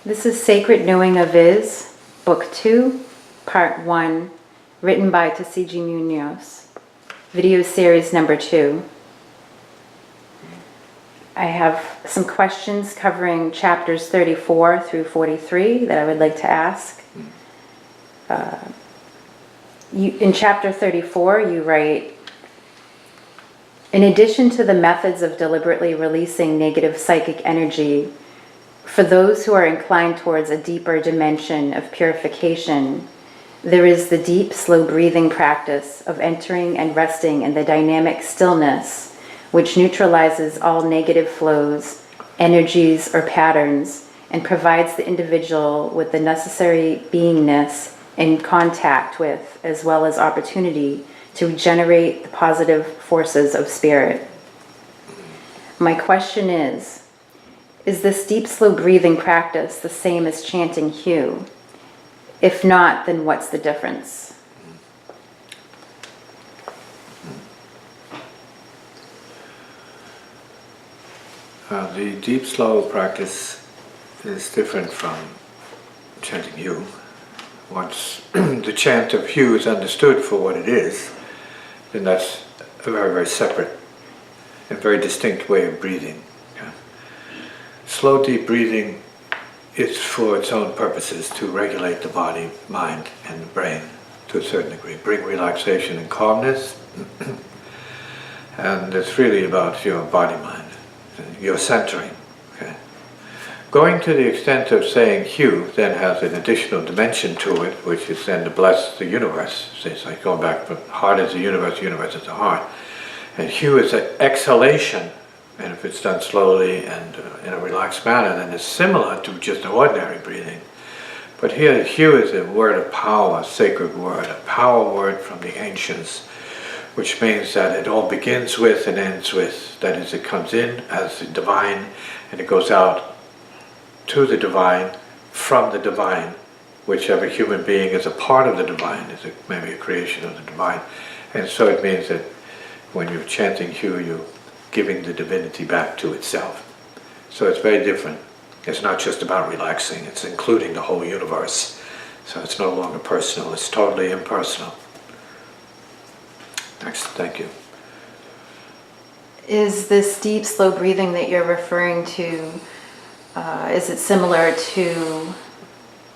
This is Sacred Knowing of Is, Book 2, Part 1, written by Tisziji Muñoz, video series number 2. I have some questions covering chapters 34 through 43 that I would like to ask. In chapter 34, you write, in addition to the methods of deliberately releasing negative psychic energy, for those who are inclined towards a deeper dimension of purification, there is the deep, slow breathing practice of entering and resting in the dynamic stillness, which neutralizes all negative flows, energies, or patterns, and provides the individual with the necessary beingness in contact with, as well as opportunity to regenerate the positive forces of spirit. My question is this deep, slow breathing practice the same as chanting Hu? If not, then what's the difference? The deep, slow practice is different from chanting Hu. Once the chant of Hu is understood for what it is, then that's a very, very separate and very distinct way of breathing. Yeah. Slow, deep breathing is for its own purposes to regulate the body, mind, and the brain to a certain degree, bring relaxation and calmness, and it's really about your body-mind, your centering. Okay? Going to the extent of saying Hu then has an additional dimension to it, which is then to bless the universe. So it's like going back, but heart is the universe is the heart. And Hu is an exhalation, and if it's done slowly and in a relaxed manner, then it's similar to just ordinary breathing. But here, Hu is a word of power, a sacred word, a power word from the ancients, which means that it all begins with and ends with. That is, it comes in as the divine, and it goes out to the divine, from the divine. Whichever human being is a part of the divine, is maybe a creation of the divine. And so it means that when you're chanting Hu, you're giving the divinity back to itself. So it's very different. It's not just about relaxing, it's including the whole universe. So it's no longer personal, it's totally impersonal. Next, thank you. Is this deep, slow breathing that you're referring to, is it similar to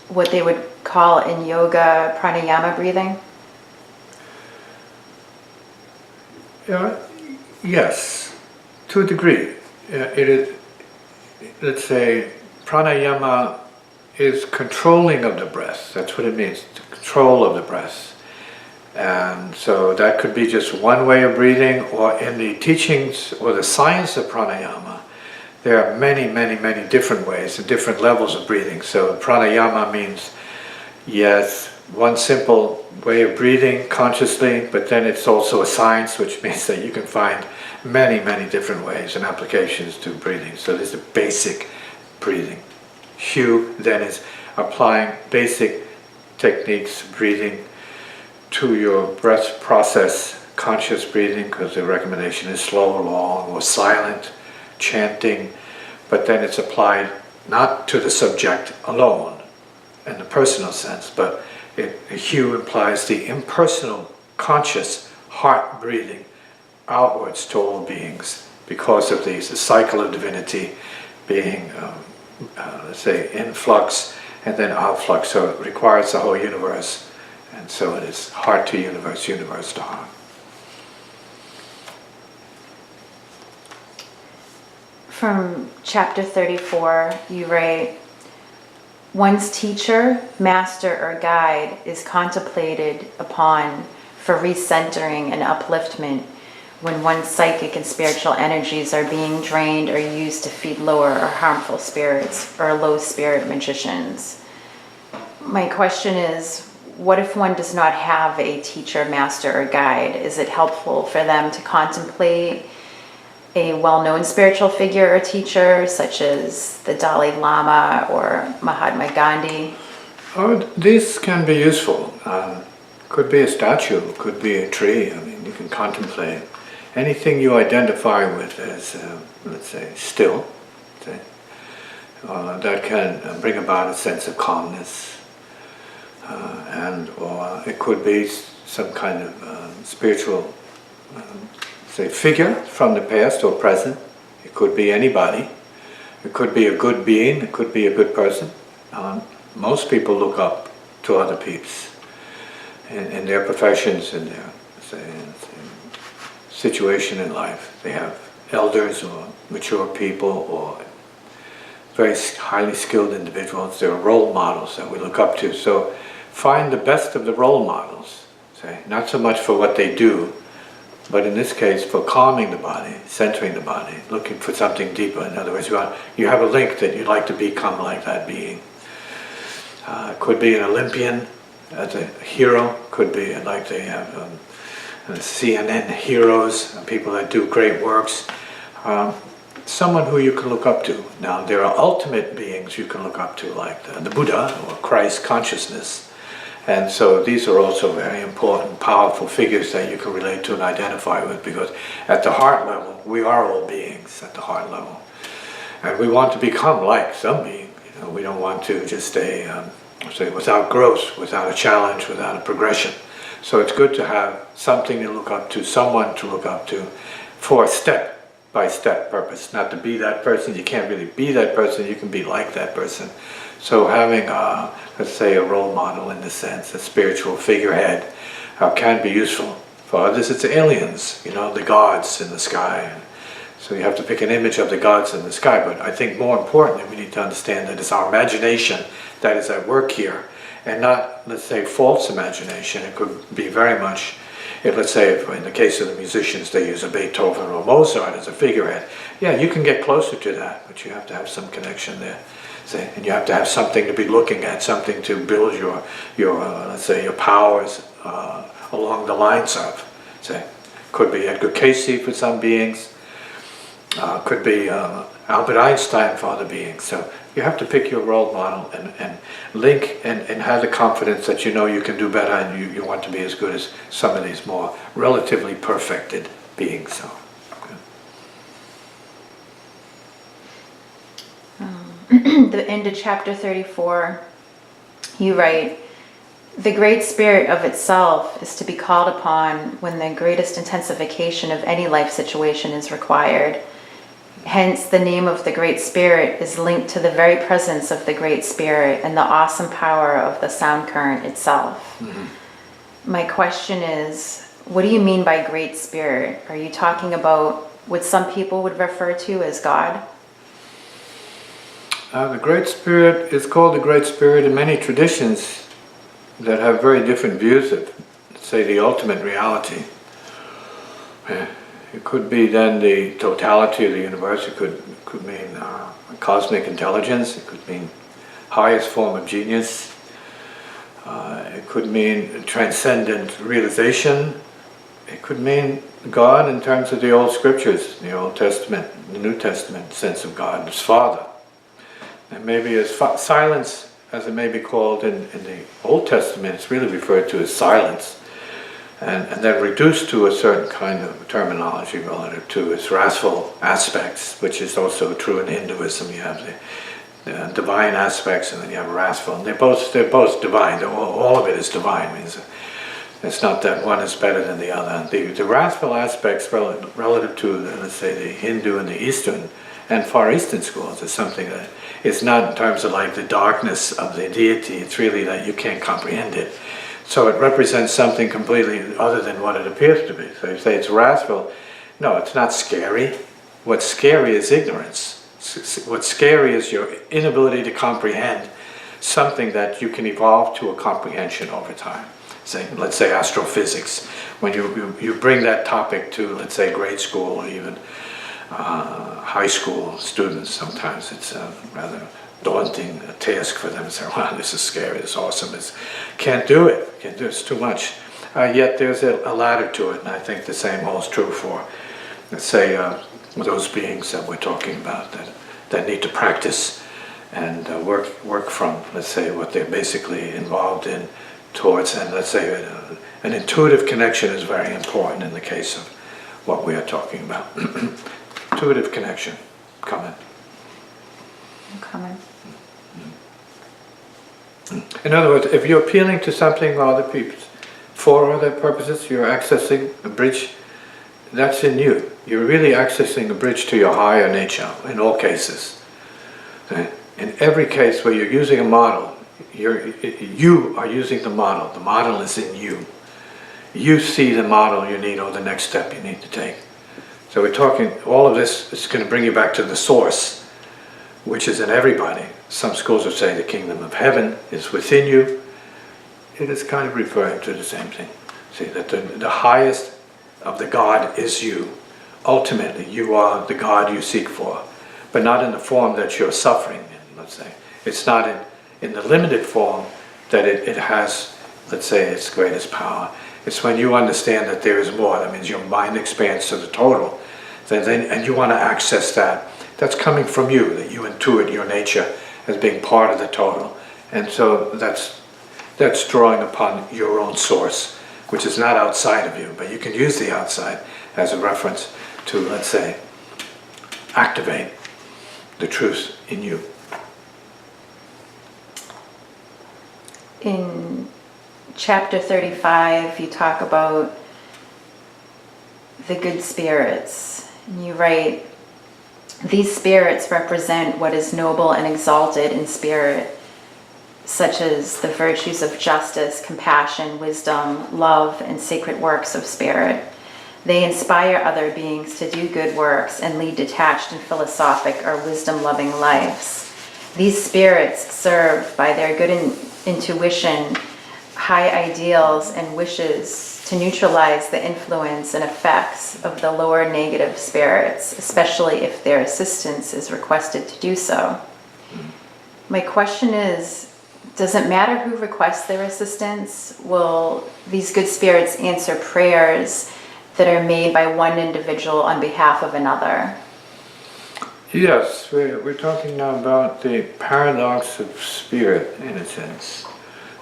what they would call in yoga pranayama breathing? Yes, to a degree. It is, let's say, pranayama is controlling of the breath. That's what it means, the control of the breath. And so that could be just one way of breathing, or in the teachings or the science of pranayama, there are many, many, many different ways and different levels of breathing. So pranayama means, yes, one simple way of breathing consciously, but then it's also a science, which means that you can find many, many different ways and applications to breathing. So there's the basic breathing. Hu then is applying basic techniques of breathing to your breath process, conscious breathing, because the recommendation is slow, long, or silent, chanting, but then it's applied not to the subject alone in the personal sense, but Hu implies the impersonal, conscious heart breathing outwards to all beings because of the cycle of divinity being, let's say, influx and then outflux. So it requires the whole universe, and so it is heart to universe, universe to heart. From chapter 34, you write, one's teacher, master, or guide is contemplated upon for recentering and upliftment when one's psychic and spiritual energies are being drained or used to feed lower or harmful spirits or low spirit magicians. My question is, what if one does not have a teacher, master, or guide? Is it helpful for them to contemplate a well-known spiritual figure or teacher, such as the Dalai Lama or Mahatma Gandhi? This can be useful. Could be a statue, could be a tree. I mean, you can contemplate anything you identify with as, let's say, still. that can bring about a sense of calmness, or it could be some kind of spiritual, say, figure from the past or present. It could be anybody. It could be a good being. It could be a good person. Most people look up to other peeps in their professions, in their situation in life. They have elders or mature people or very highly skilled individuals. They're role models that we look up to. So find the best of the role models, say, not so much for what they do, but in this case for calming the body, centering the body, looking for something deeper. In other words, you have a link that you'd like to become like that being. It could be an Olympian as a hero, could be like they have CNN heroes, people that do great works. Someone who you can look up to. Now, there are ultimate beings you can look up to, like the Buddha or Christ consciousness. And so these are also very important, powerful figures that you can relate to and identify with, because at the heart level, we are all beings at the heart level. And we want to become like some being. You know, we don't want to just stay without growth, without a challenge, without a progression. So it's good to have something to look up to, someone to look up to for a step-by-step purpose. Not to be that person, you can't really be that person, you can be like that person. So having, let's say, a role model in this sense, a spiritual figurehead, can be useful. For others it's aliens, you know, the gods in the sky. So you have to pick an image of the gods in the sky, but I think more importantly we need to understand that it's our imagination that is at work here, and not, let's say, false imagination. It could be very much, let's say, if in the case of the musicians they use a Beethoven or Mozart as a figurehead. Yeah, you can get closer to that, but you have to have some connection there. And you have to have something to be looking at, something to build your let's say, your powers along the lines of. Say, could be Edgar Cayce for some beings, could be Albert Einstein for other beings. So you have to pick your role model and link and have the confidence that you know you can do better, and you want to be as good as some of these more relatively perfected beings. So. The end of chapter 34, you write, "The Great Spirit of itself is to be called upon when the greatest intensification of any life situation is required. Hence, the name of the Great Spirit is linked to the very presence of the Great Spirit and the awesome power of the sound current itself." Mm-hmm. My question is, what do you mean by Great Spirit? Are you talking about what some people would refer to as God? The Great Spirit is called the Great Spirit in many traditions that have very different views of, say, the ultimate reality. It could be then the totality of the universe. It could mean cosmic intelligence. It could mean highest form of genius. It could mean transcendent realization. It could mean God in terms of the old scriptures, the Old Testament, the New Testament sense of God as Father. And maybe as silence, as it may be called in the Old Testament, it's really referred to as silence. And then reduced to a certain kind of terminology relative to its wrathful aspects, which is also true in Hinduism. You have the divine aspects, and then you have wrathful. And they're both divine. All of it is divine. Means it's not that one is better than the other. The wrathful aspects relative to, let's say, the Hindu and the Eastern and Far Eastern schools is something that it's not in terms of like the darkness of the deity. It's really that you can't comprehend it. So it represents something completely other than what it appears to be. So you say it's wrathful. No, it's not scary. What's scary is ignorance. What's scary is your inability to comprehend something that you can evolve to a comprehension over time. Say, let's say astrophysics. When you bring that topic to, let's say, grade school or even high school students, sometimes it's a rather daunting task for them to say, wow, this is scary, this is awesome, can't do it, it's too much. Yet there's a ladder to it, and I think the same holds true for, let's say, those beings that we're talking about that need to practice and work from, let's say, what they're basically involved in towards, and let's say an intuitive connection is very important in the case of what we are talking about. Intuitive connection. Comment. comment. In other words, if you're appealing to something or other people for other purposes, you're accessing a bridge that's in you. You're really accessing a bridge to your higher nature in all cases. In every case where you're using a model, you are using the model. The model is in you. You see the model you need or the next step you need to take. So we're talking, all of this is going to bring you back to the source, which is in everybody. Some schools would say the kingdom of heaven is within you. It is kind of referring to the same thing. See, that the highest of the God is you. Ultimately, you are the God you seek for, but not in the form that you're suffering in, let's say. It's not in the limited form that it has, let's say, its greatest power. It's when you understand that there is more. That means your mind expands to the total. And you want to access that. That's coming from you, that you intuit your nature as being part of the total. And so that's drawing upon your own source, which is not outside of you, but you can use the outside as a reference to, let's say, activate the truth in you. In chapter 35, you talk about the good spirits. And you write, these spirits represent what is noble and exalted in spirit, such as the virtues of justice, compassion, wisdom, love, and sacred works of spirit. They inspire other beings to do good works and lead detached and philosophic or wisdom-loving lives. These spirits serve by their good intuition, high ideals, and wishes to neutralize the influence and effects of the lower negative spirits, especially if their assistance is requested to do so. My question is, does it matter who requests their assistance? Will these good spirits answer prayers that are made by one individual on behalf of another? Yes, we're talking now about the paradox of spirit, in a sense,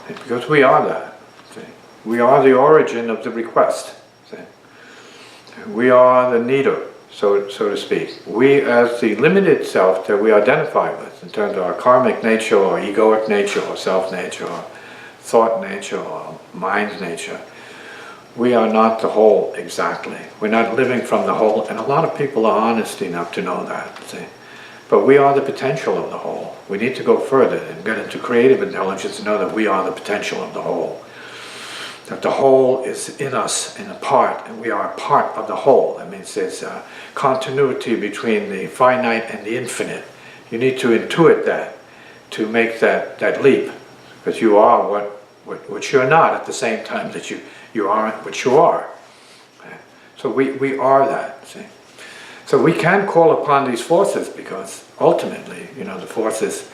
because we are that. See? We are the origin of the request. See? We are the needer, so to speak. We, as the limited self that we identify with, in terms of our karmic nature, or egoic nature, or self-nature, or thought nature, or mind nature, we are not the whole exactly. We're not living from the whole, and a lot of people are honest enough to know that. See? But we are the potential of the whole. We need to go further and get into creative intelligence to know that we are the potential of the whole. That the whole is in us and a part, and we are a part of the whole. That means there's a continuity between the finite and the infinite. You need to intuit that to make that leap, because you are what you're not at the same time that you aren't what you are. Okay? So we are that, see. So we can call upon these forces because ultimately, the forces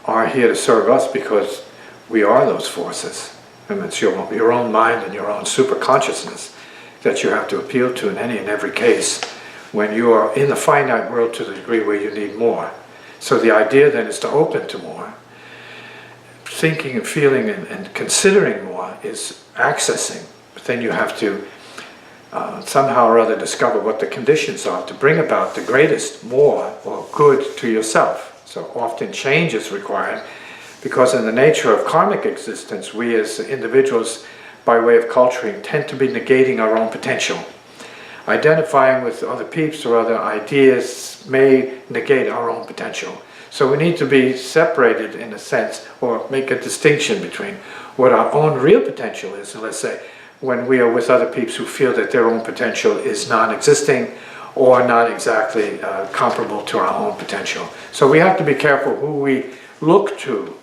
are here to serve us because we are those forces. And it's your own mind and your own super consciousness that you have to appeal to in any and every case when you are in the finite world to the degree where you need more. So the idea then is to open to more. Thinking and feeling and considering more is accessing. But then you have to somehow or other discover what the conditions are to bring about the greatest more or good to yourself. So often change is required because in the nature of karmic existence, we as individuals, by way of culturing, tend to be negating our own potential. Identifying with other peeps or other ideas may negate our own potential. So we need to be separated in a sense, or make a distinction between what our own real potential is, and let's say, when we are with other peeps who feel that their own potential is non-existing or not exactly comparable to our own potential. So we have to be careful who we look to,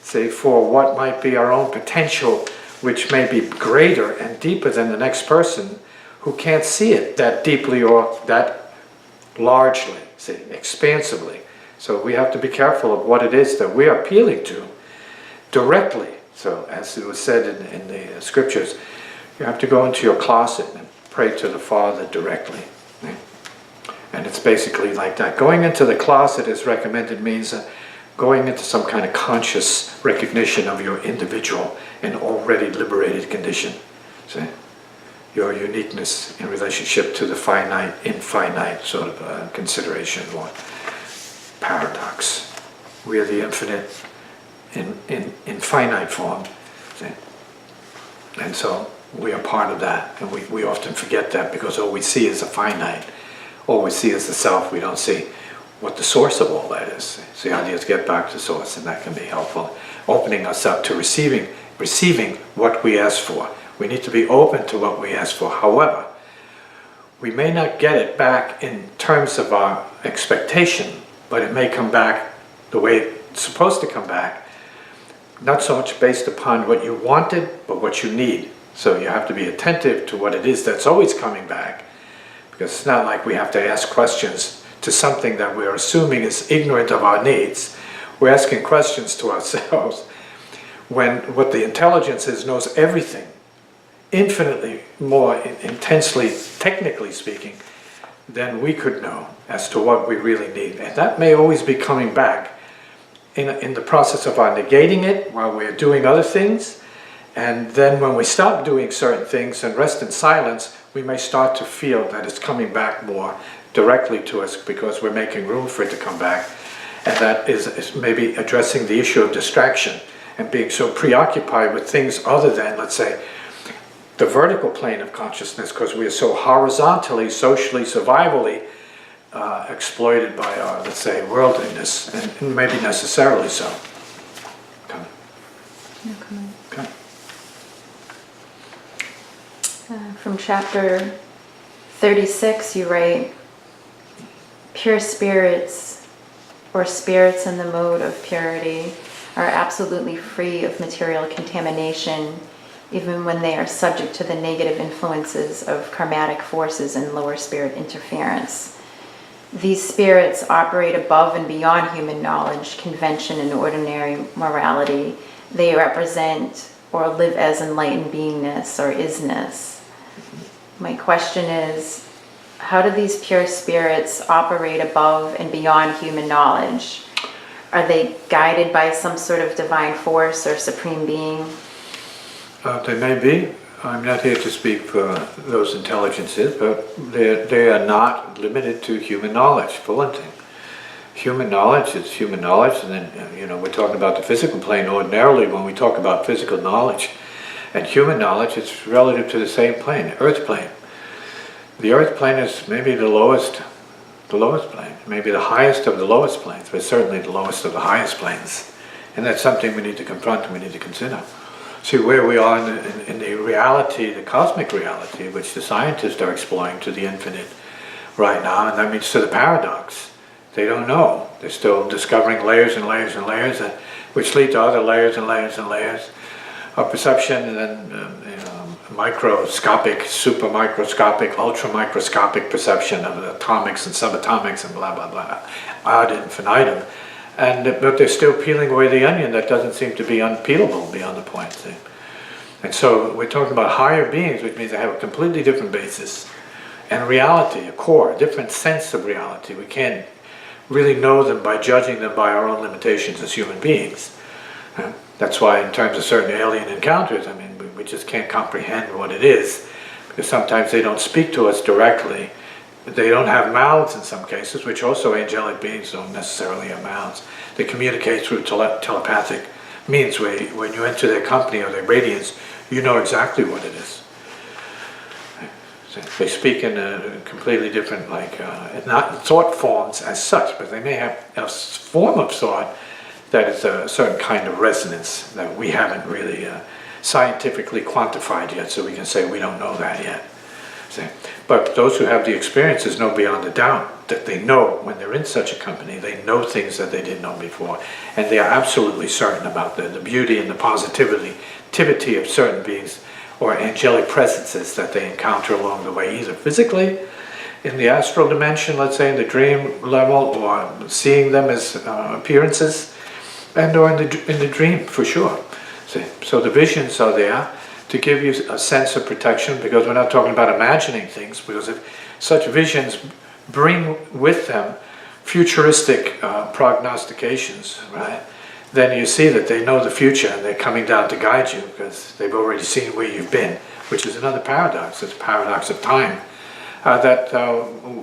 say, for what might be our own potential, which may be greater and deeper than the next person who can't see it that deeply or that largely, say, expansively. So we have to be careful of what it is that we are appealing to directly. So as it was said in the scriptures, you have to go into your closet and pray to the Father directly. And it's basically like that. Going into the closet is recommended means going into some kind of conscious recognition of your individual and already liberated condition. See? Your uniqueness in relationship to the finite, infinite sort of consideration or paradox. We are the infinite in finite form. See? And so we are part of that. And we often forget that because all we see is a finite. All we see is the self. We don't see what the source of all that is. So the idea is get back to source, and that can be helpful. Opening us up to receiving what we ask for. We need to be open to what we ask for. However, we may not get it back in terms of our expectation, but it may come back the way it's supposed to come back, not so much based upon what you wanted, but what you need. So you have to be attentive to what it is that's always coming back, because it's not like we have to ask questions to something that we're assuming is ignorant of our needs. We're asking questions to ourselves when what the intelligence is knows everything, infinitely more intensely, technically speaking, than we could know as to what we really need. And that may always be coming back in the process of our negating it while we're doing other things. And then when we stop doing certain things and rest in silence, we may start to feel that it's coming back more directly to us because we're making room for it to come back. And that is maybe addressing the issue of distraction and being so preoccupied with things other than, let's say, the vertical plane of consciousness, because we are so horizontally, socially, survivally exploited by our, let's say, worldliness, and maybe necessarily so. Okay. No comment. Okay. From chapter 36, you write, pure spirits, or spirits in the mode of purity, are absolutely free of material contamination, even when they are subject to the negative influences of karmatic forces and lower spirit interference. These spirits operate above and beyond human knowledge, convention, and ordinary morality. They represent or live as enlightened beingness or isness. My question is, how do these pure spirits operate above and beyond human knowledge? Are they guided by some sort of divine force or supreme being? They may be. I'm not here to speak for those intelligences, but they are not limited to human knowledge, for one thing. Human knowledge is human knowledge, and then, we're talking about the physical plane. Ordinarily, when we talk about physical knowledge and human knowledge, it's relative to the same plane, the earth plane. The earth plane is maybe the lowest plane, maybe the highest of the lowest planes, but certainly the lowest of the highest planes. And that's something we need to confront and we need to consider. See where we are in the reality, the cosmic reality, which the scientists are exploring to the infinite right now, and that means to the paradox. They don't know. They're still discovering layers and layers and layers, which lead to other layers and layers and layers of perception, and then microscopic, super microscopic, ultra microscopic perception of the atomics and subatomics and blah blah blah, ad infinitum. But they're still peeling away the onion that doesn't seem to be unpeelable beyond the point. See? And so we're talking about higher beings, which means they have a completely different basis and reality, a core, a different sense of reality. We can't really know them by judging them by our own limitations as human beings. That's why in terms of certain alien encounters, we just can't comprehend what it is, because sometimes they don't speak to us directly. They don't have mouths in some cases, which also angelic beings don't necessarily have mouths. They communicate through telepathic means. When you enter their company or their radiance, you know exactly what it is. So they speak in a completely different, not thought forms as such, but they may have a form of thought that is a certain kind of resonance that we haven't really scientifically quantified yet, so we can say we don't know that yet. But those who have the experiences know beyond a doubt that they know when they're in such a company, they know things that they didn't know before. And they are absolutely certain about the beauty and the positivity of certain beings or angelic presences that they encounter along the way, either physically, in the astral dimension, let's say in the dream level, or seeing them as appearances, and or in the dream for sure. So the visions are there to give you a sense of protection, because we're not talking about imagining things, because if such visions bring with them futuristic prognostications, right, then you see that they know the future and they're coming down to guide you because they've already seen where you've been, which is another paradox. It's a paradox of time that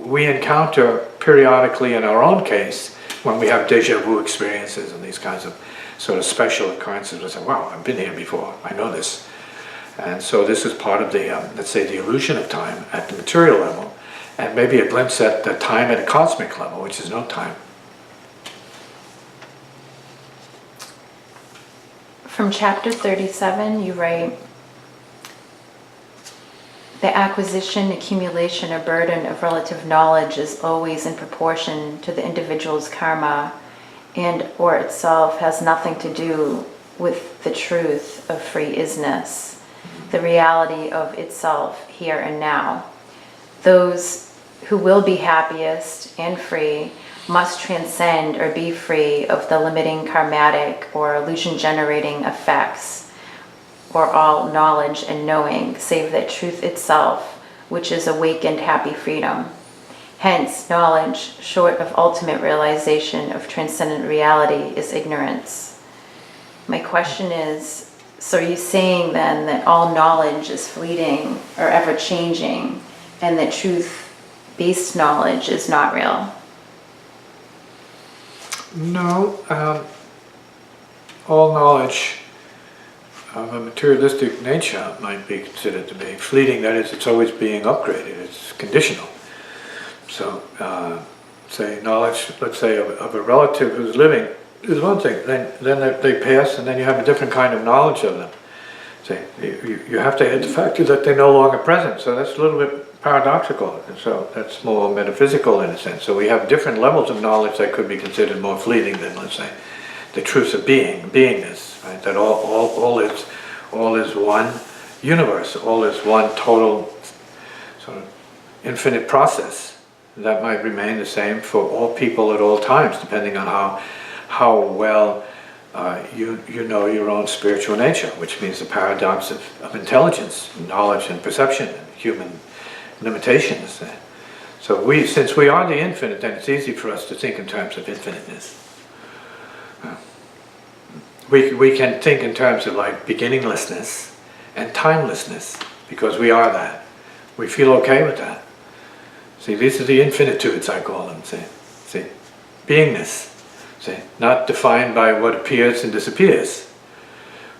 we encounter periodically in our own case, when we have deja vu experiences and these kinds of sort of special occurrences, we say, wow, I've been here before, I know this. And so this is part of the, let's say, the illusion of time at the material level, and maybe a glimpse at the time at a cosmic level, which is no time. From chapter 37, you write, the acquisition, accumulation, or burden of relative knowledge is always in proportion to the individual's karma, and or itself has nothing to do with the truth of free isness, the reality of itself here and now. Those who will be happiest and free must transcend or be free of the limiting karmatic or illusion-generating effects, or all knowledge and knowing, save that truth itself, which is awakened happy freedom. Hence, knowledge, short of ultimate realization of transcendent reality, is ignorance. My question is, so are you saying then that all knowledge is fleeting or ever-changing, and that truth-based knowledge is not real? No, all knowledge of a materialistic nature might be considered to be fleeting. That is, it's always being upgraded. It's conditional. So, say knowledge, let's say, of a relative who's living is one thing. Then they pass, and then you have a different kind of knowledge of them. Say, you have to add the fact that they're no longer present. So that's a little bit paradoxical, and so that's more metaphysical in a sense. So we have different levels of knowledge that could be considered more fleeting than, let's say, the truth of beingness, right? That all is one universe, all is one total sort of infinite process that might remain the same for all people at all times, depending on how well you know your own spiritual nature, which means the paradox of intelligence, knowledge, and perception, and human limitations. So since we are the infinite, then it's easy for us to think in terms of infiniteness. We can think in terms of like beginninglessness and timelessness, because we are that. We feel okay with that. See, these are the infinitudes, I call them. See, beingness. See, not defined by what appears and disappears.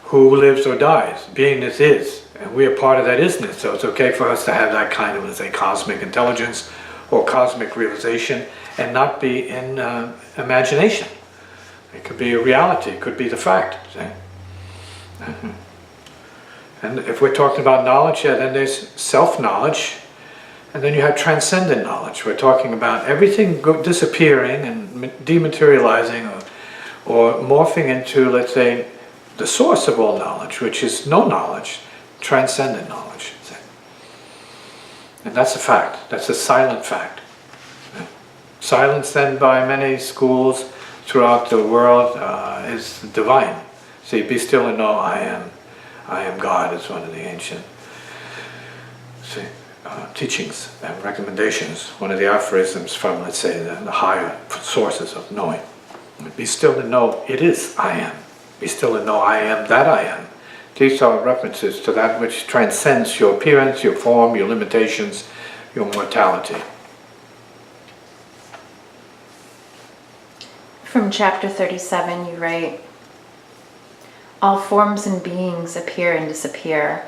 Who lives or dies? Beingness is. And we are part of that isness, so it's okay for us to have that kind of, let's say, cosmic intelligence or cosmic realization and not be in imagination. It could be a reality, it could be the fact. See? And if we're talking about knowledge, yeah, then there's self-knowledge, and then you have transcendent knowledge. We're talking about everything disappearing and dematerializing or morphing into, let's say, the source of all knowledge, which is no knowledge. Transcendent knowledge. And that's a fact. That's a silent fact. Silence then by many schools throughout the world is divine. See, be still and know I am. I am God is one of the ancient teachings and recommendations. One of the aphorisms from, let's say, the higher sources of knowing. Be still and know it is I am. Be still and know I am that I am. These are references to that which transcends your appearance, your form, your limitations, your mortality. From chapter 37, you write, all forms and beings appear and disappear.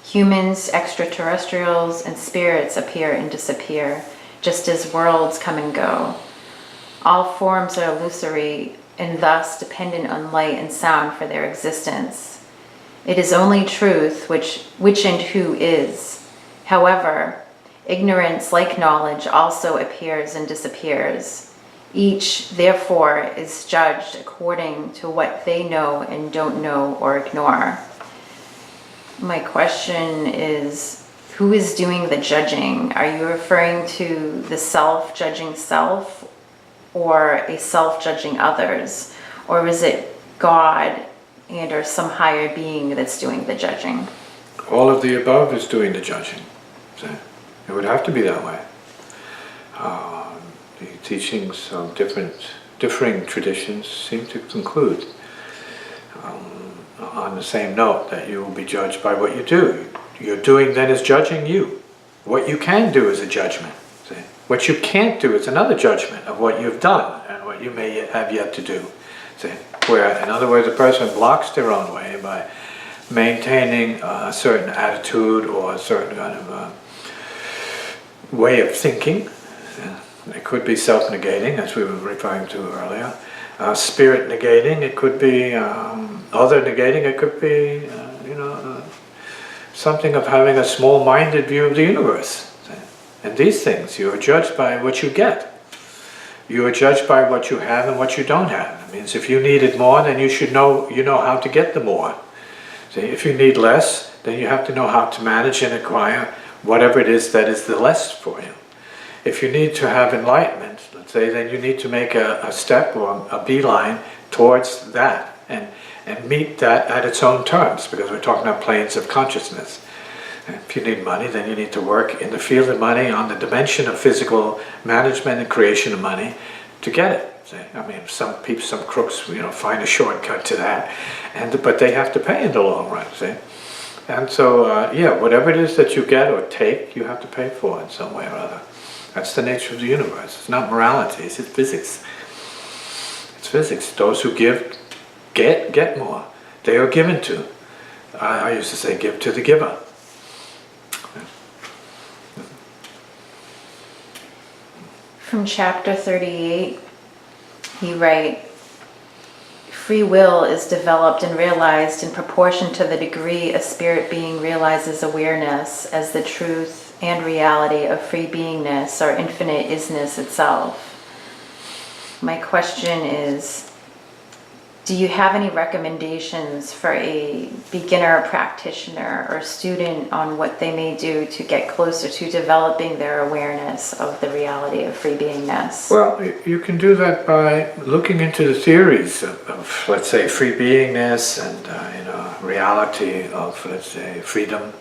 Humans, extraterrestrials, and spirits appear and disappear, just as worlds come and go. All forms are illusory and thus dependent on light and sound for their existence. It is only truth which and who is. However, ignorance, like knowledge, also appears and disappears. Each, therefore, is judged according to what they know and don't know or ignore. My question is, who is doing the judging? Are you referring to the self-judging self, or a self-judging others? Or is it God and or some higher being that's doing the judging? All of the above is doing the judging. See? It would have to be that way. The teachings of differing traditions seem to conclude on the same note that you will be judged by what you do. Your doing then is judging you. What you can do is a judgment. See? What you can't do is another judgment of what you've done and what what you may have yet to do. See? Where, in other words, a person blocks their own way by maintaining a certain attitude or a certain kind of way of thinking. It could be self-negating, as we were referring to earlier. Spirit negating, it could be other negating, it could be, something of having a small-minded view of the universe. And these things, you are judged by what you get. You are judged by what you have and what you don't have. It means if you needed more, then you know how to get the more. See, if you need less, then you have to know how to manage and acquire whatever it is that is the less for you. If you need to have enlightenment, let's say, then you need to make a step or a beeline towards that and meet that at its own terms, because we're talking about planes of consciousness. If you need money, then you need to work in the field of money on the dimension of physical management and creation of money to get it. See? I mean, some people, some crooks, find a shortcut to that, but they have to pay in the long run. See? And so, whatever it is that you get or take, you have to pay for in some way or other. That's the nature of the universe. It's not morality, it's physics. It's physics. Those who give, get more. They are given to. I used to say, give to the giver. From chapter 38, you write, free will is developed and realized in proportion to the degree a spirit being realizes awareness as the truth and reality of free beingness or infinite isness itself. My question is, do you have any recommendations for a beginner practitioner or student on what they may do to get closer to developing their awareness of the reality of free beingness? Well, you can do that by looking into the theories of let's say, free beingness and reality of, let's say, freedom.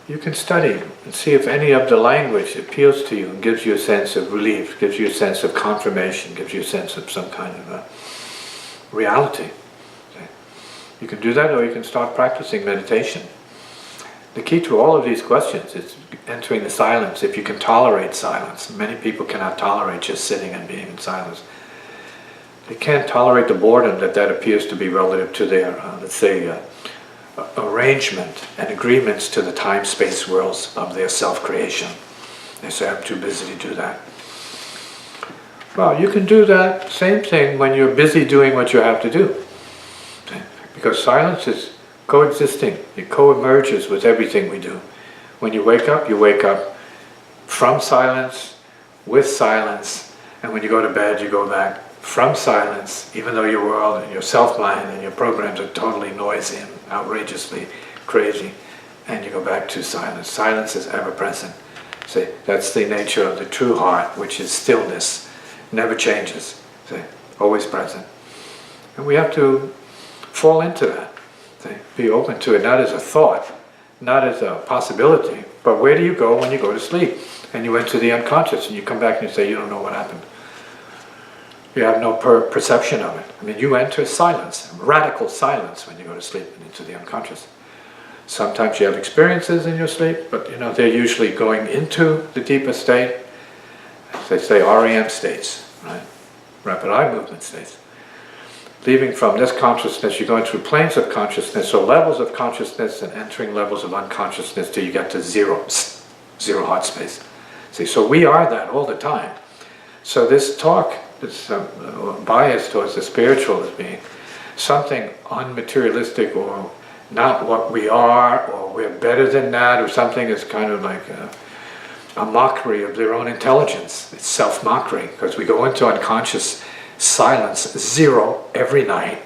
You can study and see if any of the language appeals to you and gives you a sense of relief, gives you a sense of confirmation, gives you a sense of some kind of reality. You can do that, or you can start practicing meditation. The key to all of these questions is entering the silence, if you can tolerate silence. Many people cannot tolerate just sitting and being in silence. They can't tolerate the boredom that appears to be relative to their, let's say, arrangement and agreements to the time-space worlds of their self-creation. They say, I'm too busy to do that. Well, you can do that same thing when you're busy doing what you have to do. Because silence is coexisting. It co-emerges with everything we do. When you wake up from silence, with silence, and when you go to bed, you go back from silence, even though your world and your self-mind and your programs are totally noisy and outrageously crazy, and you go back to silence. Silence is ever present. See, that's the nature of the true heart, which is stillness. Never changes, see, always present. And we have to fall into that, see, be open to it, not as a thought, not as a possibility, but where do you go when you go to sleep? And you enter the unconscious and you come back and you say, you don't know what happened. You have no perception of it. I mean, you enter silence, radical silence when you go to sleep and into the unconscious. Sometimes you have experiences in your sleep, but they're usually going into the deeper state. They say REM states, right? Rapid eye movement states. Leaving from this consciousness, you're going through planes of consciousness, or levels of consciousness, and entering levels of unconsciousness till you get to zero heart space. See, so we are that all the time. So this talk, this bias towards the spiritual as being something unmaterialistic or not what we are, or we're better than that, or something is kind of like a mockery of their own intelligence. It's self-mockery, because we go into unconscious silence, zero, every night.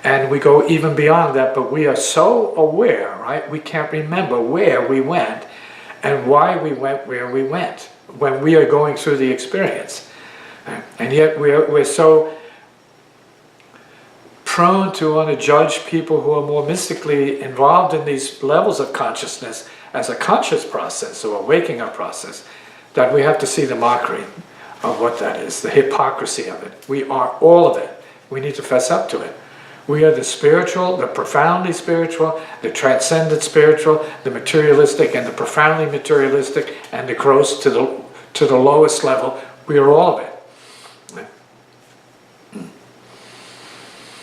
And we go even beyond that, but we are so aware, right? We can't remember where we went and why we went where we went when we are going through the experience. And yet we're so prone to want to judge people who are more mystically involved in these levels of consciousness as a conscious process or a waking up process, that we have to see the mockery of what that is, the hypocrisy of it. We are all of it. We need to fess up to it. We are the spiritual, the profoundly spiritual, the transcendent spiritual, the materialistic and the profoundly materialistic, and the gross to the lowest level. We are all of it.